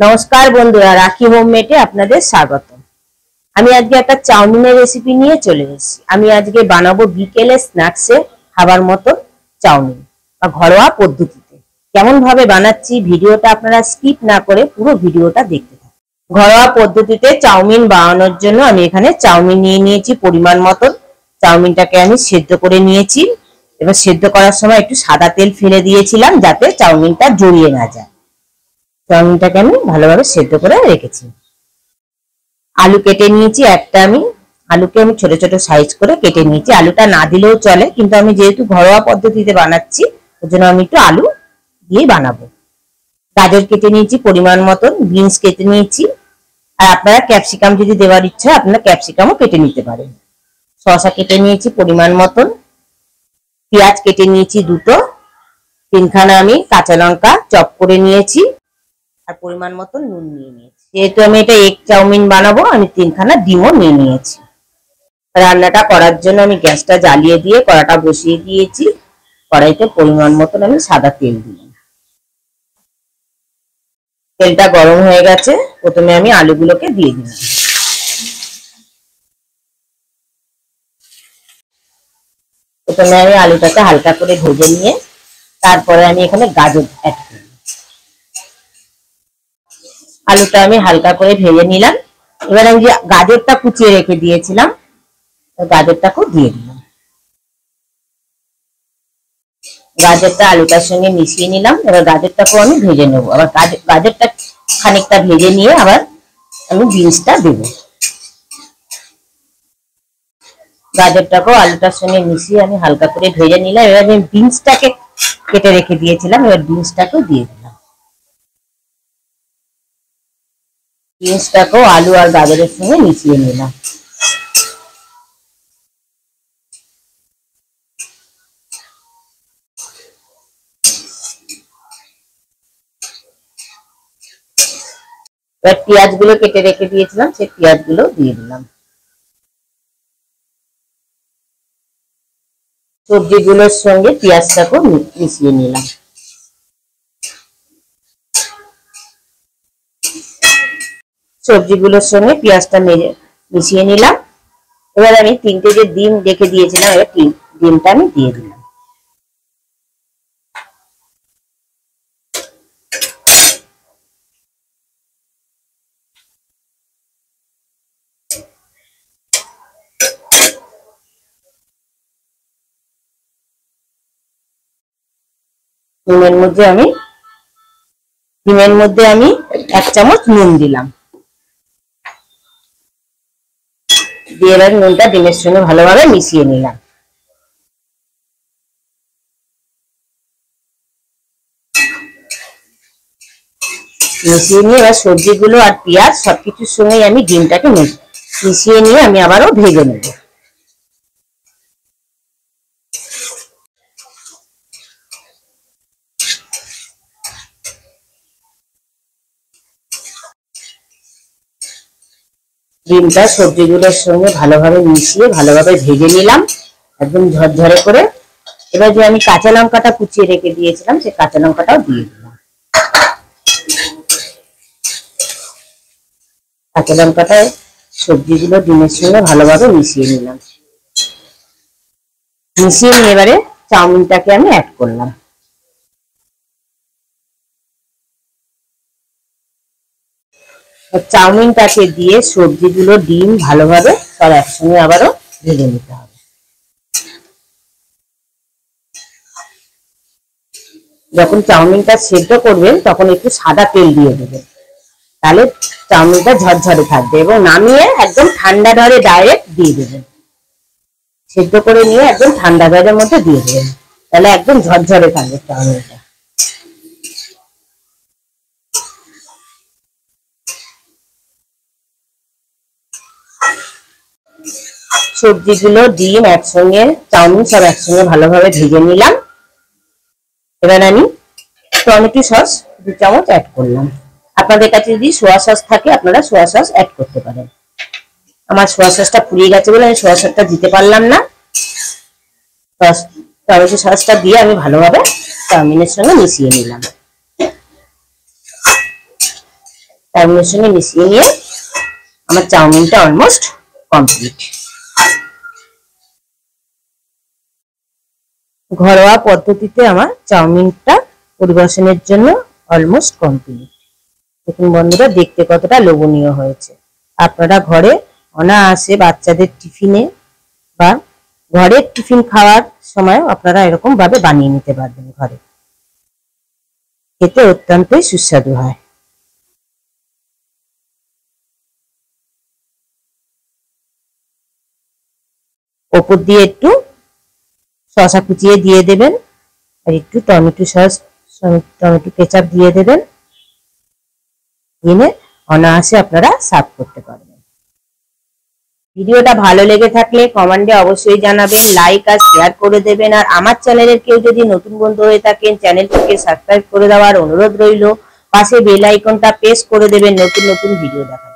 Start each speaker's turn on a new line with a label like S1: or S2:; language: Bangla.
S1: নমস্কার বন্ধুরা, রাখি হোমমেডে আপনাদের স্বাগত। আমি আজকে একটা চাউমিনের রেসিপি নিয়ে চলে এসেছি। আমি আজকে বানাবো বিকেলে স্ন্যাক্সে খাবার মতো চাউমিন বা ঘরোয়া পদ্ধতিতে। কেমন ভাবে বানাচ্ছি ভিডিওটা আপনারা স্কিপ না করে পুরো ভিডিওটা দেখতে থাকুন। ঘরোয়া পদ্ধতিতে চাউমিন বানানোর জন্য আমি এখানে চাউমিন নিয়ে নিয়েছি পরিমাণ মতো। চাউমিনটাকে আমি সেদ্ধ করে নিয়েছি। এবার সেদ্ধ করার সময় একটু সাদা তেল ফেলে দিয়েছিলাম যাতে চাউমিনটা জড়িয়ে না যায়। চাউমিনটাকে আমি ভালোভাবে সেদ্ধ করে রেখেছি। আলু কেটে নিয়েছি একটা। আলুকে আমি ছোট ছোট সাইজ করে কেটে নিয়েছি। আলুটা না দিলেও চলে, কিন্তু আমি যেহেতু ঘরোয়া পদ্ধতিতে বানাচ্ছি ওই জন্য আমি একটু আলু দিয়েই বানাবো। গাজর কেটে নিয়েছি পরিমাণ মতন, বিনস কেটে নিয়েছি। আর আপনারা ক্যাপসিকাম যদি দেওয়ার ইচ্ছা আপনারা ক্যাপসিকামও কেটে নিতে পারেন। শসা কেটে নিয়েছি পরিমাণ মতন, পেঁয়াজ কেটে নিয়েছি দুটো, তিনখানা আমি কাঁচা লঙ্কা চপ করে নিয়েছি, আর পরিমাণ মতো নুন নিয়ে নিয়েছি। যেহেতু আমি এটা এগ চাউমিন বানাবো আমি তিনখানা ডিমও নিয়ে নিয়েছি। রান্নাটা করার জন্য আমি গ্যাসটা জ্বালিয়ে দিয়ে কড়াটা বসিয়ে দিয়েছি। কড়াইতে পরিমাণ মতন আমি সাদা তেল দিলাম। তেলটা গরম হয়ে গেছে, প্রথমে আমি আলুগুলোকে দিয়ে দিলাম। প্রথমে আমি আলুটাকে হালকা করে ভেজে নিয়ে তারপরে আমি এখানে গাজর অ্যাড করি। আলুটা আমি হালকা করে ভেজে নিলাম। এবার আমি যে গাজরটা কুচিয়ে রেখে দিয়েছিলাম গাজরটাকেও দিয়ে দিলাম। গাজরটা আলুটার সঙ্গে মিশিয়ে নিলাম। এবার গাজরটাকেও আমি ভেজে নেবো। আবার গাজরটা খানিকটা ভেজে নিয়ে আবার আমি বিনসটা দেবো। গাজরটাকেও আলুটার সঙ্গে মিশিয়ে আমি হালকা করে ভেজে নিলাম। এবার আমি বিনসটাকে কেটে রেখে দিয়েছিলাম, এবার বিনসটাকেও দিয়ে দিলাম। বিনসটাকেও আলু আর গাজরের সঙ্গে মিশিয়ে নিলাম। এবার পেঁয়াজগুলো কেটে রেখে দিয়েছিলাম সেই পেঁয়াজগুলো দিয়ে দিলাম। সবজিগুলোর সঙ্গে পেঁয়াজটাকেও মিশিয়ে নিলাম। সবজিগুলোর সঙ্গে পেঁয়াজটা মিশিয়ে নিলাম। এবার আমি তিনটে যে ডিম রেখে দিয়েছিলাম এবার ডিমটা আমি দিয়ে দিলাম। ডিমের মধ্যে আমি 1 চামচ নুন দিলাম। দিয়ে এবার নুনটা ডিমের সঙ্গে ভালোভাবে মিশিয়ে নিলাম। মিশিয়ে নিয়ে এবার সবজিগুলো আর পেঁয়াজ সবকিছুর সঙ্গে আমি ডিমটাকে মিশিয়ে নিয়ে আমি আবারও ভেজে নেব। ডিমটা সবজিগুলোর সঙ্গে ভালোভাবে মিশিয়ে ভালোভাবে ভেজে নিলাম একদম ঝরঝরে করে। এবার যে আমি কাঁচা লঙ্কাটা কুচিয়ে রেখে দিয়েছিলাম সেই কাঁচা লঙ্কাটাও দিয়ে দিলাম। কাঁচা লঙ্কাটা সবজিগুলো ডিমের সঙ্গে ভালোভাবে মিশিয়ে নিলাম। মিশিয়ে নিয়ে এবারে চাউমিনটাকে আমি অ্যাড করলাম। চাউমিনটাকে দিয়ে সবজিগুলো ডিম ভালোভাবে সব একসঙ্গে আবারও ভেজে নিতে হবে। যখন চাউমিনটা সেদ্ধ করবেন তখন একটু সাদা তেল দিয়ে দেবেন, তাহলে চাউমিনটা ঝরঝরে থাকবে। এবং নামিয়ে একদম ঠান্ডা ঘরে ডাইরেক্ট দিয়ে দেবেন। সেদ্ধ করে নিয়ে একদম ঠান্ডা ঘরের মধ্যে দিয়ে দেবেন, তাহলে একদম ঝরঝরে থাকবে চাউমিনটা। সবজিগুলো ডিম একসঙ্গে চাউমিন সব একসঙ্গে ভালোভাবে ভেজে নিলাম। এবার আমি টমেটো সস 2 চামচ অ্যাড করলাম। আপনাদের কাছে যদি সোয়া সস থাকে আপনারা সোয়া সস অ্যাড করতে পারেন। আমার সোয়া সসটা ফুরিয়ে গেছে বলে আমি সোয়া সসটা দিতে পারলাম না। টমেটো সসটা দিয়ে আমি ভালোভাবে চাউমিনের সঙ্গে মিশিয়ে নিলাম। চাউমিনের সঙ্গে মিশিয়ে নিয়ে আমার চাউমিনটা অলমোস্ট কমপ্লিট। ঘরোয়া পদ্ধতিতে আমার চাউমিনটা পরিবেশনের জন্য অলমোস্ট কমপ্লিট। দেখুন বন্ধুরা, দেখতে কতটা লোভনীয় হয়েছে। আপনারা ঘরে অনায়াসে বাচ্চাদের টিফিনে বা ঘরের টিফিন খাওয়ার সময় আপনারা এরকম ভাবে বানিয়ে নিতে পারবেন ঘরে। খেতে অত্যন্তই সুস্বাদু হয়। ওপর দিয়ে একটু শসা কুচিয়ে দিয়ে দেবেন, আর একটু টমেটো সস, টমেটো কেচাপ দিয়ে দেবেন। দিয়ে অনায়াসে আপনারা সার্ভ করতে পারবেন। ভিডিওটা ভালো লেগে থাকলে কমেন্টে অবশ্যই জানাবেন, লাইক আর শেয়ার করে দেবেন। আর আমার চ্যানেলের কেউ যদি নতুন বন্ধু হয়ে থাকেন, চ্যানেলটিকে সাবস্ক্রাইব করে দেওয়ার অনুরোধ রইল। পাশে বেল আইকনটা প্রেস করে দেবেন নতুন নতুন ভিডিও দেখার।